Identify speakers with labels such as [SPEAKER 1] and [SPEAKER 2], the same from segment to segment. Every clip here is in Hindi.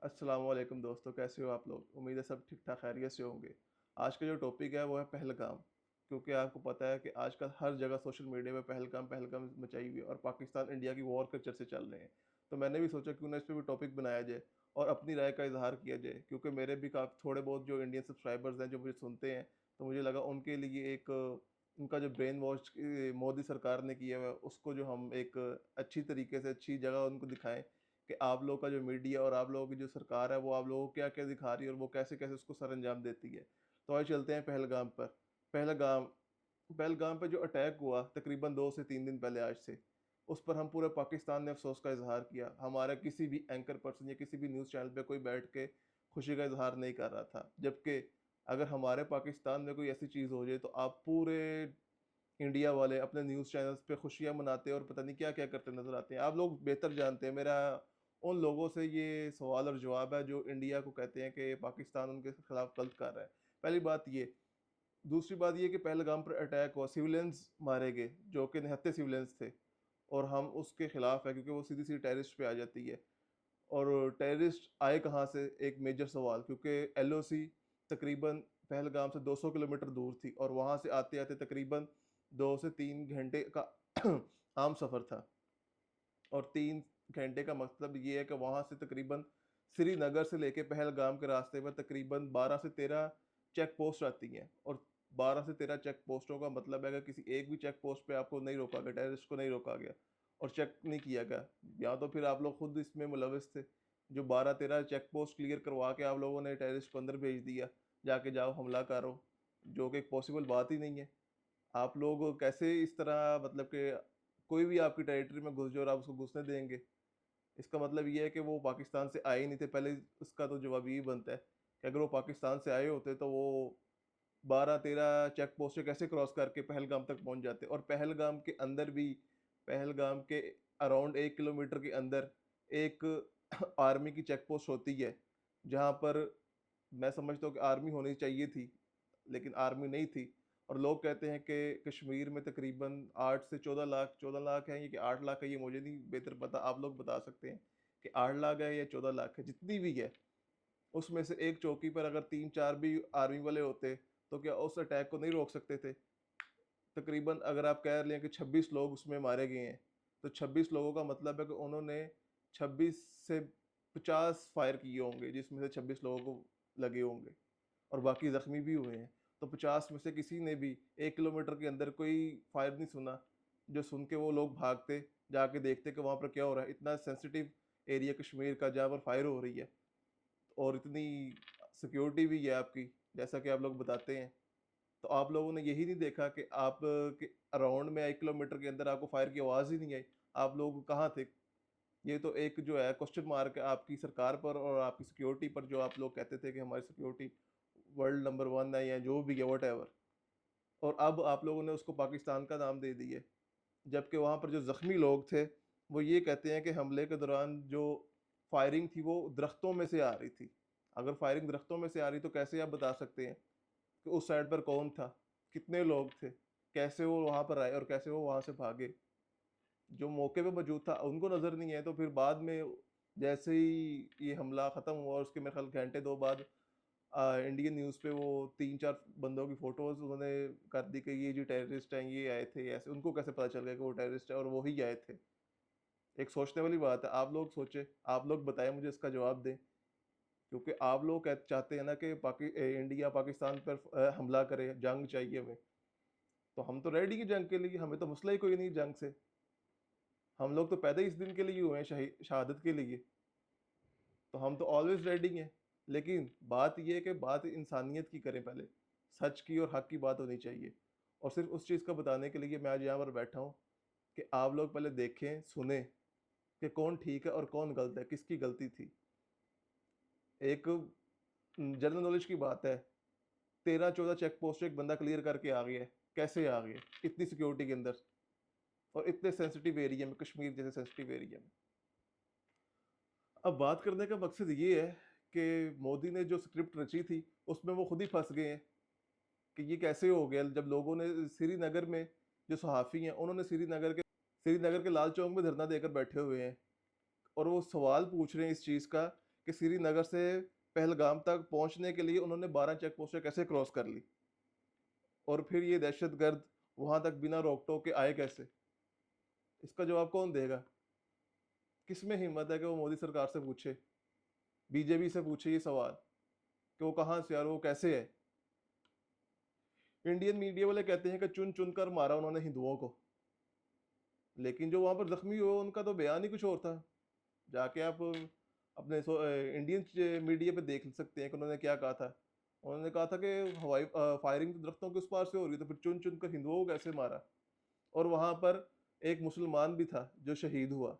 [SPEAKER 1] अस्सलाम वालेकुम दोस्तों, कैसे हो आप लोग? उम्मीद है सब ठीक ठाक खैरियत से होंगे। आज का जो टॉपिक है वो है पहलगाम। क्योंकि आपको पता है कि आजकल हर जगह सोशल मीडिया में पहलगाम पहलगाम मचाई हुई है और पाकिस्तान इंडिया की वॉर के चर्चे चल रहे हैं। तो मैंने भी सोचा क्यों ना इस पे भी टॉपिक बनाया जाए और अपनी राय का इजहार किया जाए, क्योंकि मेरे भी काफ़ी थोड़े बहुत जो इंडियन सब्सक्राइबर्स हैं जो मुझे सुनते हैं, तो मुझे लगा उनके लिए एक उनका जो ब्रेन वॉश मोदी सरकार ने किया हुआ है उसको जो हम एक अच्छी तरीके से अच्छी जगह उनको दिखाएं कि आप लोगों का जो मीडिया और आप लोगों की जो सरकार है वो आप लोगों को क्या क्या दिखा रही है और वो कैसे कैसे उसको सर अंजाम देती है। तो आइए चलते हैं पहलगाम पर। पहलगाम पहलगाम पे जो अटैक हुआ तकरीबन 2 से 3 दिन पहले आज से, उस पर हम पूरे पाकिस्तान ने अफसोस का इजहार किया। हमारा किसी भी एंकर पर्सन या किसी भी न्यूज़ चैनल पे कोई बैठ के खुशी का इजहार नहीं कर रहा था, जबकि अगर हमारे पाकिस्तान में कोई ऐसी चीज़ हो जाए तो आप पूरे इंडिया वाले अपने न्यूज़ चैनल्स पे खुशियां मनाते हैं और पता नहीं क्या क्या करते नजर आते हैं। आप लोग बेहतर जानते हैं। मेरा उन लोगों से ये सवाल और जवाब है जो इंडिया को कहते हैं कि पाकिस्तान उनके खिलाफ गलत कर रहा है। पहली बात ये। दूसरी बात ये कि पहलगाम पर अटैक हुआ, सिविलियंस मारे गए जो कि निहत्थे सिविलियंस थे, और हम उसके खिलाफ है क्योंकि वो सीधी सीधी टेररिस्ट पे आ जाती है। और टेररिस्ट आए कहाँ से, एक मेजर सवाल, क्योंकि एलओसी तकरीबन पहलगाम से 200 किलोमीटर दूर थी और वहाँ से आते आते तकरीबन 2 से 3 घंटे का आम सफ़र था। और 3 घंटे का मतलब ये है कि वहाँ से तकरीबन श्रीनगर से लेके पहलगाम के रास्ते में तकरीबन 12 से 13 चेक पोस्ट आती हैं। और 12 से 13 चेक पोस्टों का मतलब है कि किसी एक भी चेक पोस्ट पे आपको नहीं रोका गया, टेररिस्ट को नहीं रोका गया और चेक नहीं किया गया, या तो फिर आप लोग खुद इसमें मुलविस थे। जो 12-13 चेक पोस्ट क्लियर करवा के आप लोगों ने टेररिस्ट को अंदर भेज दिया, जाके जाओ हमला करो, जो कि एक पॉसिबल बात ही नहीं है। आप लोग कैसे इस तरह, मतलब कि कोई भी आपकी टेरिटरी में घुस जाए और आप उसको घुसने देंगे? इसका मतलब ये है कि वो पाकिस्तान से आए ही नहीं थे। पहले उसका तो जवाब यही बनता है कि अगर वो पाकिस्तान से आए होते तो वो 12-13 चेक पोस्टें कैसे क्रॉस करके पहलगाम तक पहुंच जाते। और पहलगाम के अंदर भी, पहलगाम के अराउंड 1 किलोमीटर के अंदर एक आर्मी की चेक पोस्ट होती है, जहां पर मैं समझता हूँ कि आर्मी होनी चाहिए थी, लेकिन आर्मी नहीं थी। और लोग कहते हैं कि कश्मीर में तकरीबन 8 से 14 लाख, 14 लाख है ये कि 8 लाख है, ये मुझे नहीं बेहतर पता, आप लोग बता सकते हैं कि 8 लाख है या 14 लाख है, जितनी भी है। उसमें से एक चौकी पर अगर 3-4 भी आर्मी वाले होते तो क्या उस अटैक को नहीं रोक सकते थे? तकरीबन अगर आप कह रहे हैं कि 26 लोग उसमें मारे गए हैं, तो 26 लोगों का मतलब है कि उन्होंने 26 से 50 फायर किए होंगे, जिसमें से 26 लोगों को लगे होंगे और बाकी जख्मी भी हुए हैं। तो 50 में से किसी ने भी 1 किलोमीटर के अंदर कोई फायर नहीं सुना, जो सुन के वो लोग भागते, जाके देखते कि वहाँ पर क्या हो रहा है। इतना सेंसिटिव एरिया कश्मीर का जहाँ पर फायर हो रही है और इतनी सिक्योरिटी भी है आपकी, जैसा कि आप लोग बताते हैं। तो आप लोगों ने यही नहीं देखा कि आप के अराउंड में 1 किलोमीटर के अंदर आपको फायर की आवाज़ ही नहीं आई? आप लोग कहाँ थे? ये तो एक जो है क्वेश्चन मार्क है आपकी सरकार पर और आपकी सिक्योरिटी पर, जो आप लोग कहते थे कि हमारी सिक्योरिटी वर्ल्ड नंबर 1 है या जो भी है वट एवर। और अब आप लोगों ने उसको पाकिस्तान का नाम दे दिए, जबकि वहाँ पर जो ज़ख्मी लोग थे वो ये कहते हैं कि हमले के दौरान जो फायरिंग थी वो दरख्तों में से आ रही थी। अगर फायरिंग दरख्तों में से आ रही तो कैसे आप बता सकते हैं कि उस साइड पर कौन था, कितने लोग थे, कैसे वो वहाँ पर आए और कैसे वो वहाँ से भागे? जो मौके पे मौजूद था उनको नज़र नहीं है, तो फिर बाद में जैसे ही ये हमला ख़त्म हुआ उसके मेरे ख्याल घंटे दो बाद इंडियन न्यूज़ पे वो 3-4 बंदों की फ़ोटोज़ उन्होंने कर दी कि ये जो टेररिस्ट हैं ये आए थे ऐसे। उनको कैसे पता चल गया कि वो टेररिस्ट है और वो ही आए थे? एक सोचने वाली बात है। आप लोग सोचें, आप लोग बताएं, मुझे इसका जवाब दें। क्योंकि आप लोग चाहते हैं ना कि इंडिया पाकिस्तान पर हमला करे, जंग चाहिए हमें। तो हम तो रेडी हैं जंग के लिए, हमें तो मसला ही कोई नहीं जंग से। हम लोग तो पैदा ही इस दिन के लिए हुए हैं, शहादत के लिए। तो हम तो ऑलवेज रेडी हैं। लेकिन बात यह है कि बात इंसानियत की करें पहले, सच की और हक की बात होनी चाहिए। और सिर्फ उस चीज़ का बताने के लिए मैं आज यहाँ पर बैठा हूँ कि आप लोग पहले देखें सुने कि कौन ठीक है और कौन गलत है, किसकी गलती थी। एक जनरल नॉलेज की बात है, 13-14 चेक पोस्ट एक बंदा क्लियर करके आ गया है। कैसे आ गया इतनी सिक्योरिटी के अंदर और इतने सेंसिटिव एरिया में, कश्मीर जैसे सेंसिटिव एरिया में? अब बात करने का मकसद ये है कि मोदी ने जो स्क्रिप्ट रची थी उसमें वो खुद ही फंस गए हैं कि ये कैसे हो गया। जब लोगों ने श्रीनगर में, जो सहाफ़ी हैं उन्होंने श्रीनगर के लाल चौक में धरना देकर बैठे हुए हैं और वो सवाल पूछ रहे हैं इस चीज़ का कि श्रीनगर से पहलगाम तक पहुंचने के लिए उन्होंने 12 चेक पोस्टें कैसे क्रॉस कर ली, और फिर ये दहशतगर्द वहां तक बिना रोक टोक के आए कैसे? इसका जवाब कौन देगा? किस में हिम्मत है कि वो मोदी सरकार से पूछे, बीजेपी से पूछे ये सवाल कि वो कहाँ से और वो कैसे है? इंडियन मीडिया वाले कहते हैं कि चुन चुन कर मारा उन्होंने हिंदुओं को, लेकिन जो वहां पर जख्मी हुए उनका तो बयान ही कुछ और था। जाके आप अपने इंडियन मीडिया पे देख सकते हैं कि उन्होंने क्या कहा था। उन्होंने कहा था कि हवाई फायरिंग तो दरख्तों के उस पार से हो रही है, तो फिर चुन चुन कर हिंदुओं को कैसे मारा? और वहां पर एक मुसलमान भी था जो शहीद हुआ,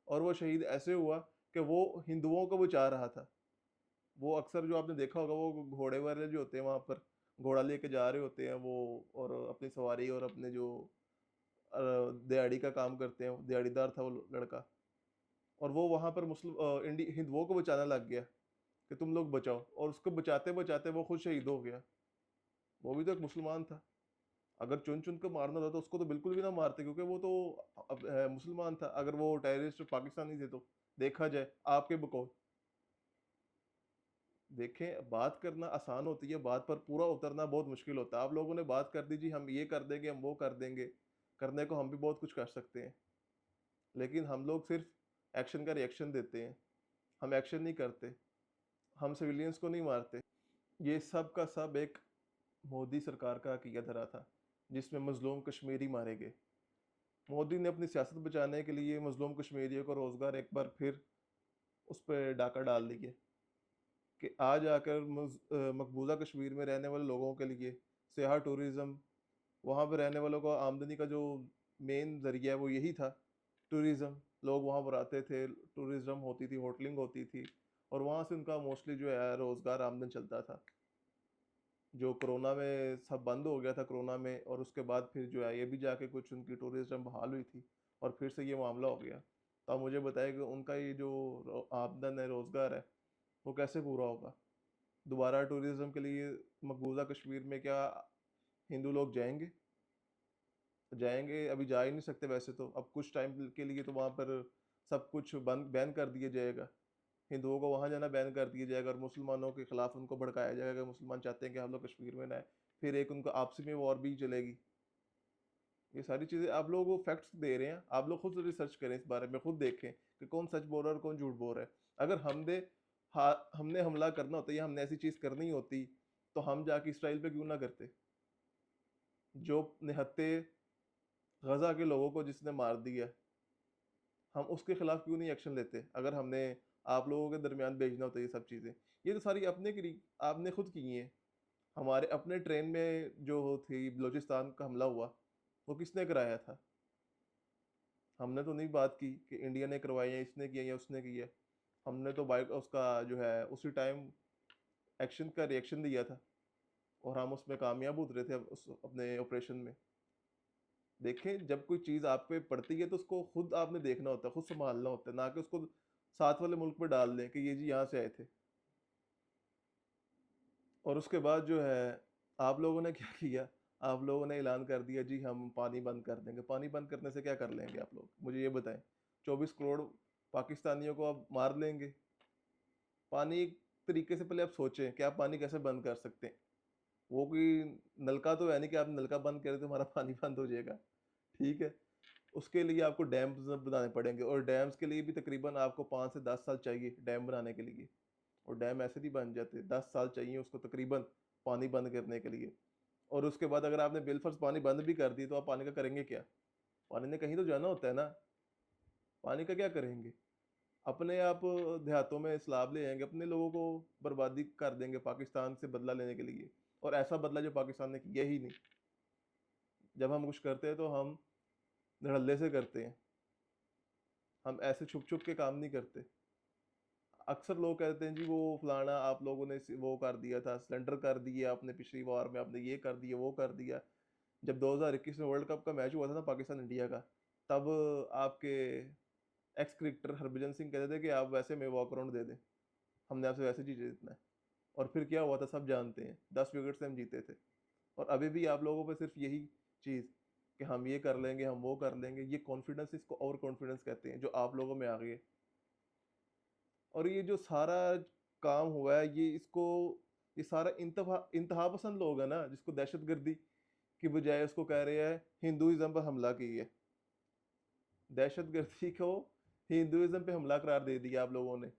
[SPEAKER 1] और वो शहीद ऐसे हुआ कि वो हिंदुओं को बचा रहा था। वो अक्सर जो आपने देखा होगा, वो घोड़े वाले जो होते हैं वहां पर घोड़ा लेके जा रहे होते हैं वो, और अपनी सवारी और अपने जो दिहाड़ी का काम करते हैं, दिहाड़ीदार था वो लड़का, और वो वहां पर हिंदुओं को बचाने लग गया कि तुम लोग बचाओ, और उसको बचाते बचाते वो खुद शहीद हो गया। वो भी तो एक मुसलमान था। अगर चुन चुन को मारना था तो उसको तो बिल्कुल भी ना मारते, क्योंकि वो तो मुसलमान था। अगर वो टेररिस्ट पाकिस्तानी थे तो देखा जाए आपके बकौल। देखें, बात करना आसान होती है, बात पर पूरा उतरना बहुत मुश्किल होता है। आप लोगों ने बात कर दी जी, हम ये कर देंगे, हम वो कर देंगे। करने को हम भी बहुत कुछ कर सकते हैं, लेकिन हम लोग सिर्फ एक्शन का रिएक्शन देते हैं, हम एक्शन नहीं करते, हम सिविलियंस को नहीं मारते। ये सब का सब एक मोदी सरकार का किया धरा था, जिसमें मजलूम कश्मीरी मारे गए। मोदी ने अपनी सियासत बचाने के लिए मजलूम कश्मीरियों को रोजगार एक बार फिर उस पर डाका डाल दिए कि आज आकर मकबूजा कश्मीर में रहने वाले लोगों के लिए सियाह टूरिज़्म, वहाँ पर रहने वालों को आमदनी का जो मेन जरिया है वो यही था, टूरिज़्म। लोग वहाँ पर आते थे, टूरिज़्म होती थी, होटलिंग होती थी, और वहाँ से उनका मोस्टली जो है रोज़गार आमदन चलता था। जो कोरोना में सब बंद हो गया था कोरोना में, और उसके बाद फिर जो है ये भी जाके कुछ उनकी टूरिज्म बहाल हुई थी, और फिर से ये मामला हो गया। तो आप मुझे बताइए कि उनका ये जो आमदन है, रोज़गार है, वो कैसे पूरा होगा? दोबारा टूरिज्म के लिए मकबूजा कश्मीर में क्या हिंदू लोग जाएंगे? जाएंगे? अभी जा ही नहीं सकते वैसे तो। अब कुछ टाइम के लिए तो वहाँ पर सब कुछ बंद बैन कर दिया जाएगा, हिंदुओं को वहाँ जाना बैन कर दिया जाएगा, और मुसलमानों के खिलाफ उनको भड़काया जाएगा कि मुसलमान चाहते हैं कि हम लोग कश्मीर में ना आए। फिर एक उनको आपसी में वॉर भी चलेगी। ये सारी चीज़ें आप लोगों को फैक्ट्स दे रहे हैं, आप लोग खुद रिसर्च करें इस बारे में, खुद देखें कि कौन सच बोल रहा है और कौन झूठ बोल रहा है। अगर हमने हमला करना होता या हमने ऐसी चीज़ करनी होती, तो हम जाके इसराइल पे क्यों ना करते? जो निहत्ते गजा के लोगों को जिसने मार दिया, हम उसके खिलाफ क्यों नहीं एक्शन लेते? अगर हमने आप लोगों के दरमियान भेजना होता ये सब चीज़ें, ये तो सारी अपने की आपने खुद की हैं। हमारे अपने ट्रेन में जो थी बलूचिस्तान का हमला हुआ, वो किसने कराया था? हमने तो नहीं बात की कि इंडिया ने करवाई है, इसने किया या उसने किया। हमने तो बाइक उसका जो है उसी टाइम एक्शन का रिएक्शन दिया था, और हम उसमें कामयाब उतरे थे उस अपने ऑपरेशन में। देखें, जब कोई चीज़ आप पे पड़ती है तो उसको खुद आपने देखना होता है, खुद संभालना होता है, ना कि उसको साथ वाले मुल्क पे डाल दें कि ये जी यहाँ से आए थे। और उसके बाद जो है आप लोगों ने क्या किया? आप लोगों ने ऐलान कर दिया जी हम पानी बंद कर देंगे। पानी बंद करने से क्या कर लेंगे आप लोग? मुझे ये बताएं। 24 करोड़ पाकिस्तानियों को आप मार लेंगे? पानी एक तरीके से पहले आप सोचें कि आप पानी कैसे बंद कर सकते हैं। वो कोई नलका तो है नहीं कि आप नलका बंद करें तो हमारा पानी बंद हो जाएगा, ठीक है? उसके लिए आपको डैम बनाने पड़ेंगे, और डैम्स के लिए भी तकरीबन आपको 5 से 10 साल चाहिए डैम बनाने के लिए। और डैम ऐसे नहीं बन जाते, 10 साल चाहिए उसको तकरीबन पानी बंद करने के लिए। और उसके बाद अगर आपने बिलफर्ज पानी बंद भी कर दी तो आप पानी का करेंगे क्या? पानी ने कहीं तो जाना होता है ना। पानी का क्या करेंगे? अपने आप देहातों में सैलाब ले आएंगे, अपने लोगों को बर्बादी कर देंगे पाकिस्तान से बदला लेने के लिए। और ऐसा बदला जो पाकिस्तान ने किया ही नहीं। जब हम कुछ करते हैं तो हम धड़ल्ले से करते हैं, हम ऐसे छुप छुप के काम नहीं करते। अक्सर लोग कहते हैं जी वो फलाना आप लोगों ने वो कर दिया था, सिलेंडर कर दिए आपने, पिछली बार में आपने ये कर दिया वो कर दिया। जब 2021 में वर्ल्ड कप का मैच हुआ था ना पाकिस्तान इंडिया का, तब आपके एक्स क्रिकेटर हरभजन सिंह कहते थे कि आप वैसे में वॉक अराउंड दे दें, हमने आपसे वैसे चीज़ जीतना है। और फिर क्या हुआ था सब जानते हैं, 10 विकेट से हम जीते थे। और अभी भी आप लोगों पे सिर्फ यही चीज़ कि हम ये कर लेंगे, हम वो कर लेंगे, ये कॉन्फिडेंस, इसको ओवर कॉन्फिडेंस कहते हैं, जो आप लोगों में आ गई है। और ये जो सारा काम हुआ है, ये सारा इंतहा पसंद लोग हैं ना, जिसको दहशतगर्दी की बजाय उसको कह रहे हैं हिंदुइज्म पर हमला की है। दहशतगर्दी को हिंदुइज्म पे हमला करार दे दिया आप लोगों ने,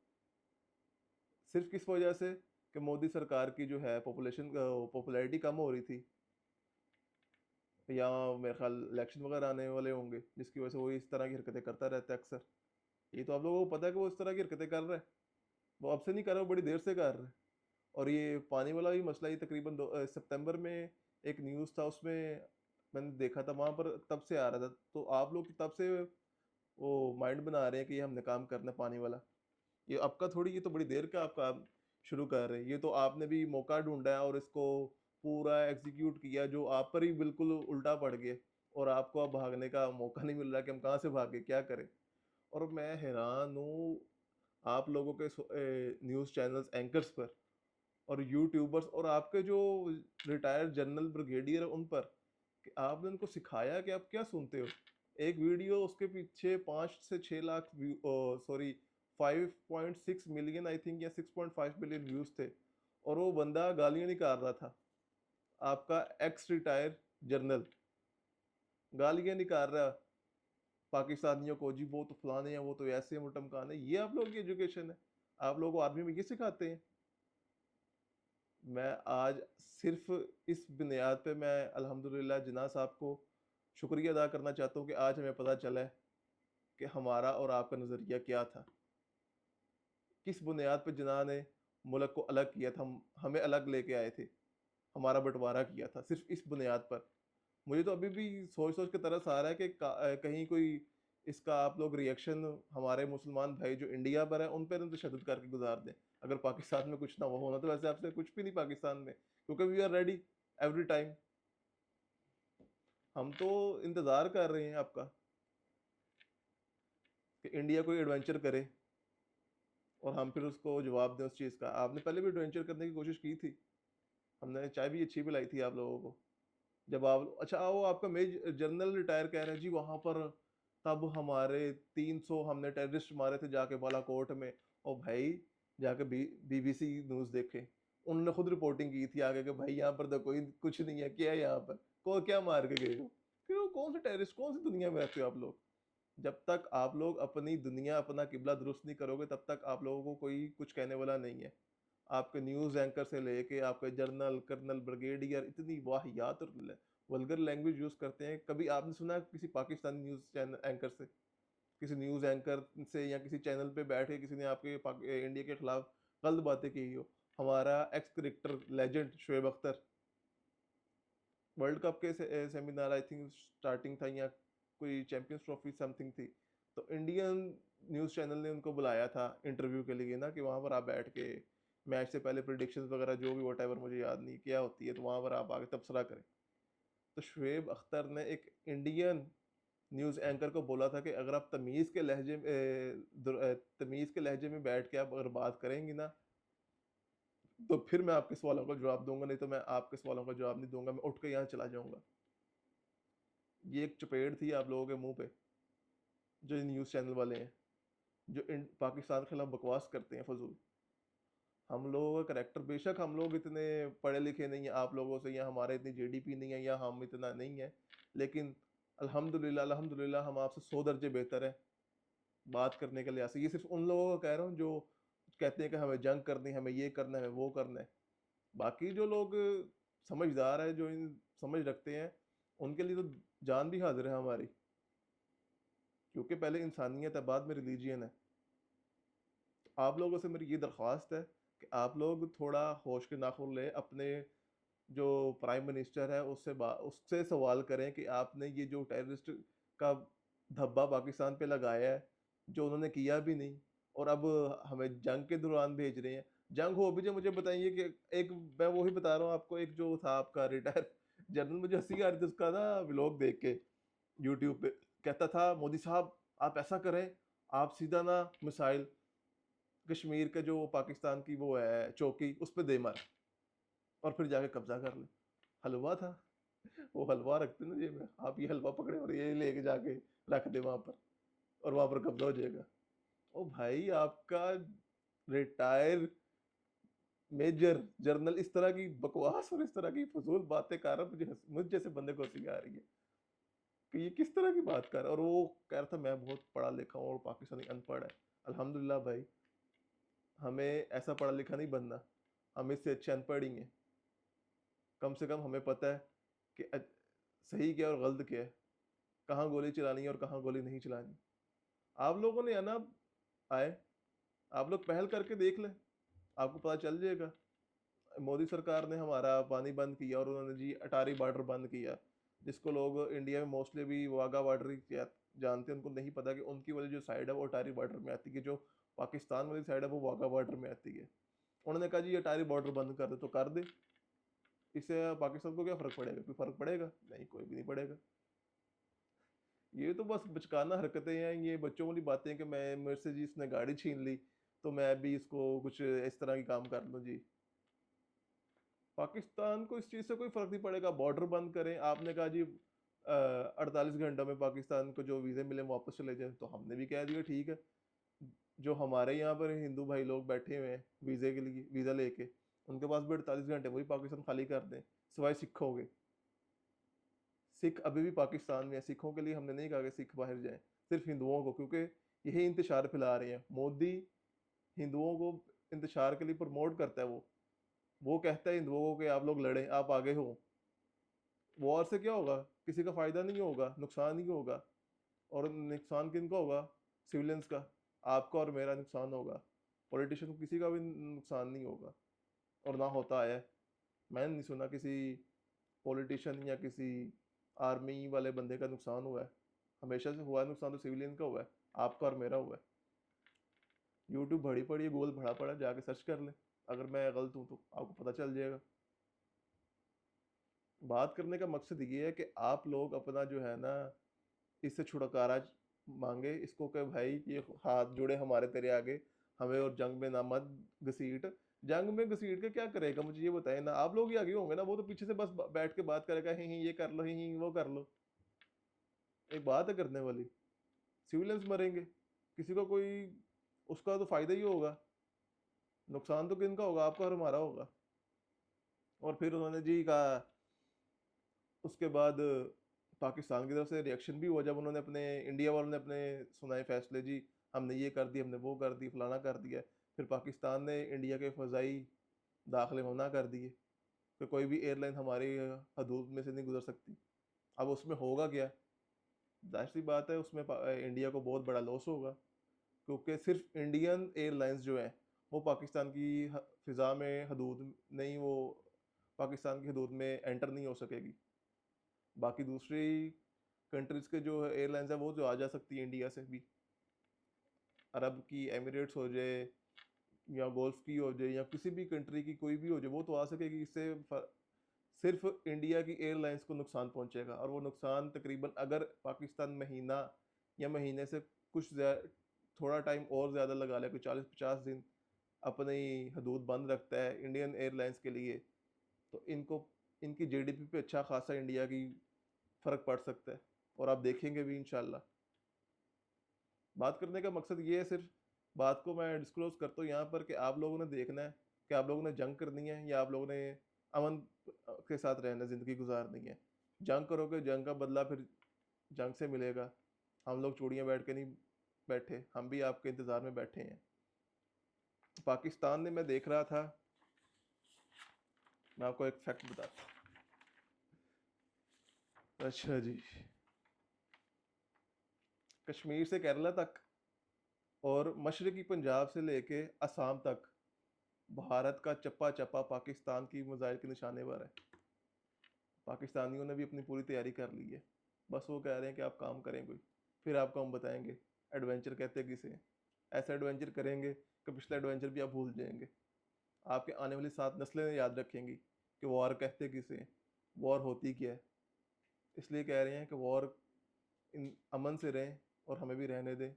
[SPEAKER 1] सिर्फ किस वजह से कि मोदी सरकार की जो है पॉपुलैरिटी कम हो रही थी, या मेरे ख्याल इलेक्शन वगैरह आने वाले होंगे जिसकी वजह से वो इस तरह की हरकतें करता रहता है अक्सर। ये तो आप लोगों को पता है कि वो इस तरह की हरकतें कर रहा है, वो अब से नहीं कर रहा, वो बड़ी देर से कर रहा है। और ये पानी वाला भी मसला, ये तकरीबन सितंबर में एक न्यूज़ था, उसमें मैंने देखा था, वहां पर तब से आ रहा था। तो आप लोग तब से वो माइंड बना रहे हैं कि ये हमने काम करना है पानी वाला। ये आपका थोड़ी, ये तो बड़ी देर का आप काम शुरू कर रहे हैं। ये तो आपने भी मौका ढूंढा है और इसको पूरा एग्जीक्यूट किया, जो आप पर ही बिल्कुल उल्टा पड़ गया। और आपको अब भागने का मौका नहीं मिल रहा कि हम कहाँ से भागे, क्या करें। और मैं हैरान हूँ आप लोगों के न्यूज़ चैनल्स एंकर्स पर और यूट्यूबर्स और आपके जो रिटायर्ड जनरल ब्रिगेडियर है उन पर, कि आपने उनको सिखाया कि आप क्या सुनते हो। एक वीडियो, उसके पीछे 5 से 6 lakh sorry 5.6 million I think, या 6.5 मिलियन व्यूज थे, और वो बंदा गालियां निकाल रहा था। आपका एक्स रिटायर जनरल गालियां निकाल रहा है पाकिस्तानियों को, जी वो तो फलाने हैं, वो तो ऐसे हैं, वो टमकाने। ये आप लोगों की एजुकेशन है? आप लोगों को आर्मी में ये सिखाते हैं? मैं आज सिर्फ इस बुनियाद पे मैं अल्हम्दुलिल्लाह जिन्ना साहब को शुक्रिया अदा करना चाहता हूँ कि आज हमें पता चला है कि हमारा और आपका नज़रिया क्या था। किस बुनियाद पे जिन्ना ने मुल्क को अलग किया था, हमें अलग लेके आए थे, हमारा बंटवारा किया था, सिर्फ इस बुनियाद पर। मुझे तो अभी भी सोच सोच के तरस आ रहा है कि कहीं कोई इसका आप लोग रिएक्शन हमारे मुसलमान भाई जो इंडिया पर है उन पर तशद्दुद करके गुजार दें। अगर पाकिस्तान में कुछ ना वो होना, तो वैसे आपसे कुछ भी नहीं पाकिस्तान में, क्योंकि we are ready every time. हम तो इंतज़ार कर रहे हैं आपका कि इंडिया कोई एडवेंचर करे और हम फिर उसको जवाब दें उस चीज़ का। आपने पहले भी एडवेंचर करने की कोशिश की थी, हमने चाय भी अच्छी पिलाई थी आप लोगों को। जब आप, अच्छा वो आपका मेज जनरल रिटायर कह रहे हैं जी, वहां पर तब हमारे 300 हमने टेररिस्ट मारे थे जाके बालाकोट में। और भाई जाके बीबीसी न्यूज़ देखे, उन्होंने खुद रिपोर्टिंग की थी आगे कि भाई यहाँ पर तो कोई कुछ नहीं है, क्या है यहाँ पर, को क्या मार के गए हो। क्यों, कौन से टेररिस्ट, कौन सी दुनिया में रहते हो आप लोग? जब तक आप लोग अपनी दुनिया, अपना किबला दुरुस्त नहीं करोगे, तब तक आप लोगों को कोई कुछ कहने वाला नहीं है। आपके न्यूज़ एंकर से लेके आपके जनरल कर्नल ब्रिगेडियर इतनी वाहियात और वल्गर लैंग्वेज यूज़ करते हैं। कभी आपने सुना है किसी पाकिस्तानी न्यूज़ चैनल एंकर से, किसी न्यूज़ एंकर से या किसी चैनल पे बैठ के किसी ने आपके इंडिया के खिलाफ गलत बातें की हो? हमारा x cricketer legend Shoaib Akhtar, world cup के सेमिनार आई थिंक स्टार्टिंग था, या कोई चैंपियंस ट्रॉफी समथिंग थी, तो इंडियन न्यूज़ चैनल ने उनको बुलाया था इंटरव्यू के लिए ना, कि वहाँ पर आप बैठ के मैच से पहले प्रिडिक्शंस वगैरह जो भी वट मुझे याद नहीं क्या होती है, तो वहाँ पर आप आगे तबसरा करें। तो शुएब अख्तर ने एक इंडियन न्यूज़ एंकर को बोला था कि अगर आप तमीज़ के लहजे में बैठ के आप अगर बात करेंगी ना, तो फिर मैं आपके सवालों का जवाब दूंगा, नहीं तो मैं आपके सवालों का जवाब नहीं दूंगा, मैं उठ के यहाँ चला जाऊंगा। ये एक चपेट थी आप लोगों के मुंह पे, जो न्यूज़ चैनल वाले हैं, जो पाकिस्तान के खिलाफ बकवास करते हैं फजूल। हम लोगों का करेक्टर, बेशक हम लोग इतने पढ़े लिखे नहीं हैं आप लोगों से, या हमारे इतनी जीडीपी नहीं है, या हम इतना नहीं है, लेकिन अल्हम्दुलिल्लाह अल्हम्दुलिल्लाह हम आपसे 100 दर्जे बेहतर है बात करने के लिहाज से। ये सिर्फ उन लोगों को कह रहा हूँ जो कहते हैं कि हमें जंग करनी है, हमें ये करना है, हमें वो करना है। बाकी जो लोग समझदार है, जो इन समझ रखते हैं, उनके लिए तो जान भी हाजिर है हमारी, क्योंकि पहले इंसानियत है, बाद में रिलीजियन है। आप लोगों से मेरी ये दरख्वास्त है कि आप लोग थोड़ा होश के नाखुन लें, अपने जो प्राइम मिनिस्टर है उससे सवाल करें कि आपने ये जो टेररिस्ट का धब्बा पाकिस्तान पे लगाया है, जो उन्होंने किया भी नहीं, और अब हमें जंग के दौरान भेज रहे हैं। जंग हो भी जो, मुझे बताइए कि एक, मैं वही बता रहा हूँ आपको, एक जो था आपका रिटायर जनरल, मुझे हंसी आ रही थी उसका ना व्लॉग देख के यूट्यूब पे। कहता था मोदी साहब आप ऐसा करें, आप सीधा ना मिसाइल कश्मीर का जो पाकिस्तान की वो है चौकी, उस पर दे मार, और फिर जाके कब्जा कर ले। हलवा था, वो हलवा रखते ना जेब में, आप ये हलवा पकड़े और ये लेके जाके रख दे वहां पर, और वहां पर कब्जा हो जाएगा। ओ भाई, आपका रिटायर मेजर जर्नल, इस तरह की बकवास और इस तरह की फजूल बातें कर रहा, मुझ जैसे बंदे को हंसी आ रही है कि ये किस तरह की बात कर रहा है। और वो कह रहा था मैं बहुत पढ़ा लिखा हूँ और पाकिस्तानी अनपढ़ है। अल्हम्दुलिल्लाह भाई, हमें ऐसा पढ़ा लिखा नहीं बनना, हम इससे अच्छे अनपढ़ ही हैं। कम से कम हमें पता है कि सही क्या है और गलत क्या है, कहाँ गोली चलानी है और कहाँ गोली नहीं चलानी। आप लोगों ने, है ना, आए, आप लोग पहल करके देख लें, आपको पता चल जाएगा। मोदी सरकार ने हमारा पानी बंद किया और उन्होंने जी अटारी बॉर्डर बंद किया, जिसको लोग इंडिया में मोस्टली भी वाघा बॉर्डर ही जानते हैं। उनको नहीं पता कि उनकी वाली जो साइड है वो अटारी बॉर्डर में आती है, जो पाकिस्तान वाली साइड है वो वाघा बॉर्डर में आती है। उन्होंने कहा जी अटारी बॉर्डर बंद कर दे, तो कर दे। इससे पाकिस्तान को क्या फ़र्क पड़ेगा? कोई फ़र्क पड़ेगा नहीं, कोई भी नहीं पड़ेगा। ये तो बस बचकाना हरकतें हैं, ये बच्चों वाली बातें हैं कि मैं, मेरे से जी इसने गाड़ी छीन ली तो मैं भी इसको कुछ इस तरह की काम कर लूँ जी। पाकिस्तान को इस चीज़ से कोई फ़र्क नहीं पड़ेगा, बॉर्डर बंद करें। आपने कहा जी 48 घंटों में पाकिस्तान को जो वीज़े मिले वो वापस चले जाएं, तो हमने भी कह दिया ठीक है। जो हमारे यहाँ पर हिंदू भाई लोग बैठे हुए हैं वीज़े के लिए, वीज़ा लेके, उनके पास भी 48 घंटे, वही पाकिस्तान खाली कर दें, सिवाय सिखों के। सिख अभी भी पाकिस्तान में है, सिखों के लिए हमने नहीं कहा कि सिख बाहर जाएं, सिर्फ हिंदुओं को, क्योंकि यही इंतशार फैला रहे हैं। मोदी हिंदुओं को इंतशार के लिए प्रमोट करता है। वो कहता है हिंदुओं को कि आप लोग लड़ें, आप आगे हो। वॉर से क्या होगा? किसी का फायदा नहीं होगा, नुकसान ही होगा। और नुकसान किन का होगा? सिविलियंस का। आपका और मेरा नुकसान होगा, पॉलिटिशियन को किसी का भी नुकसान नहीं होगा, और ना होता है। मैंने नहीं सुना किसी पॉलिटिशियन या किसी आर्मी वाले बंदे का नुकसान हुआ है। हमेशा से हुआ है नुकसान तो सिविलियन का हुआ है, आपका और मेरा हुआ है। यूट्यूब भरी पड़ी है, गूगल भरा पड़ा है, जाके सर्च कर ले। अगर मैं गलत हूँ तो आपको पता चल जाएगा। बात करने का मकसद ये है कि आप लोग अपना जो है ना, इससे छुटकारा मांगे इसको, कि भाई ये हाथ जोड़े हमारे तेरे आगे, हमें और जंग में ना मत घसीट। जंग में घसीट के क्या करेगा मुझे ये बताए ना। आप लोग ही आगे होंगे ना, वो तो पीछे से बस बैठ के बात करेगा, ही ये कर लो, ही वो कर लो। एक बात है करने वाली। सिविलियंस मरेंगे, किसी को कोई, उसका तो फायदा ही होगा। नुकसान तो किनका होगा? आपका और हमारा होगा। और फिर उन्होंने जी कहा, उसके बाद पाकिस्तान की तरफ से रिएक्शन भी हुआ, जब उन्होंने अपने, इंडिया वालों ने अपने सुनाए फैसले जी, हमने ये कर दिया, हमने वो कर दी, फलाना कर दिया। फिर पाकिस्तान ने इंडिया के फ़ज़ाई दाखिले मना कर दिए कि कोई भी एयरलाइन हमारी हदूद में से नहीं गुजर सकती। अब उसमें होगा क्या? जाहिर सी बात है, उसमें इंडिया को बहुत बड़ा लॉस होगा, क्योंकि सिर्फ इंडियन एयरलाइंस जो हैं वो पाकिस्तान की फ़िज़ा में हदूद नहीं, वो पाकिस्तान की हदूद में एंटर नहीं हो सकेगी। बाकी दूसरी कंट्रीज़ के जो एयरलाइंस है वो जो आ जा सकती है इंडिया से भी, अरब की एमिरेट्स हो जाए या गोल्फ की हो जाए या किसी भी कंट्री की कोई भी हो जाए, वो तो आ सकेगी। इससे सिर्फ इंडिया की एयरलाइंस को नुकसान पहुंचेगा, और वो नुकसान तकरीबन, अगर पाकिस्तान महीना या महीने से कुछ थोड़ा टाइम और ज़्यादा लगा ले, कोई 40-50 दिन अपनी हदूद बंद रखता है इंडियन एयरलाइंस के लिए, तो इनको, इनकी जीडीपी पे अच्छा खासा इंडिया की फ़र्क पड़ सकता है। और आप देखेंगे भी इंशाल्लाह। बात करने का मकसद ये है, सिर्फ बात को मैं डिस्क्लोज करता हूँ यहाँ पर, कि आप लोगों ने देखना है कि आप लोगों ने जंग करनी है या आप लोगों ने अमन के साथ रहना, ज़िंदगी गुजारनी है। जंग करोगे, जंग का बदला फिर जंग से मिलेगा। हम लोग चूड़ियाँ बैठ के नहीं बैठे, हम भी आपके इंतज़ार में बैठे हैं। पाकिस्तान ने, मैं देख रहा था, मैं आपको एक फैक्ट बताता हूँ। अच्छा जी, कश्मीर से केरला तक और मशरकी पंजाब से लेके असम तक, भारत का चप्पा चप्पा पाकिस्तान की मिसाइल के निशाने पर है। पाकिस्तानियों ने भी अपनी पूरी तैयारी कर ली है, बस वो कह रहे हैं कि आप काम करें कोई, फिर आपको हम बताएंगे एडवेंचर कहते किसे हैं। ऐसा एडवेंचर करेंगे कि पिछला एडवेंचर भी आप भूल जाएंगे। आपके आने वाली 7 नस्लें याद रखेंगी कि वॉर कहते किसे हैं, वॉर होती क्या है। इसलिए कह रहे हैं कि वॉर, इन अमन से रहें और हमें भी रहने दें,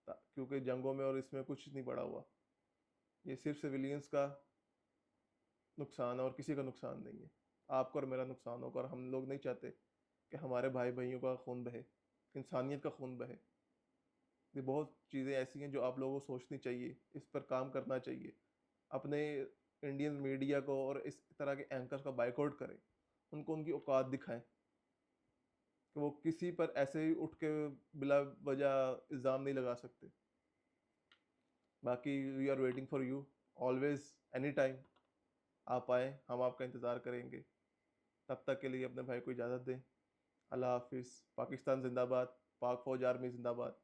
[SPEAKER 1] क्योंकि जंगों में और इसमें कुछ नहीं पड़ा हुआ। ये सिर्फ सिविलियंस का नुकसान है और किसी का नुकसान नहीं है। आपका और मेरा नुकसान होगा, और हम लोग नहीं चाहते कि हमारे भाई भाइयों का खून बहे, इंसानियत का खून बहे। ये बहुत चीज़ें ऐसी हैं जो आप लोगों को सोचनी चाहिए, इस पर काम करना चाहिए। अपने इंडियन मीडिया को और इस तरह के एंकर्स का बायकॉट करें, उनको उनकी औकात दिखाएं कि वो किसी पर ऐसे ही उठ के बिला वजह इल्ज़ाम नहीं लगा सकते। बाकी we are waiting for you always, any time आप आएँ, हम आपका इंतज़ार करेंगे। तब तक के लिए अपने भाई को इजाज़त दें। अल्लाह हाफ़िज़। पाकिस्तान ज़िंदाबाद, पाक फ़ौज आर्मी ज़िंदाबाद।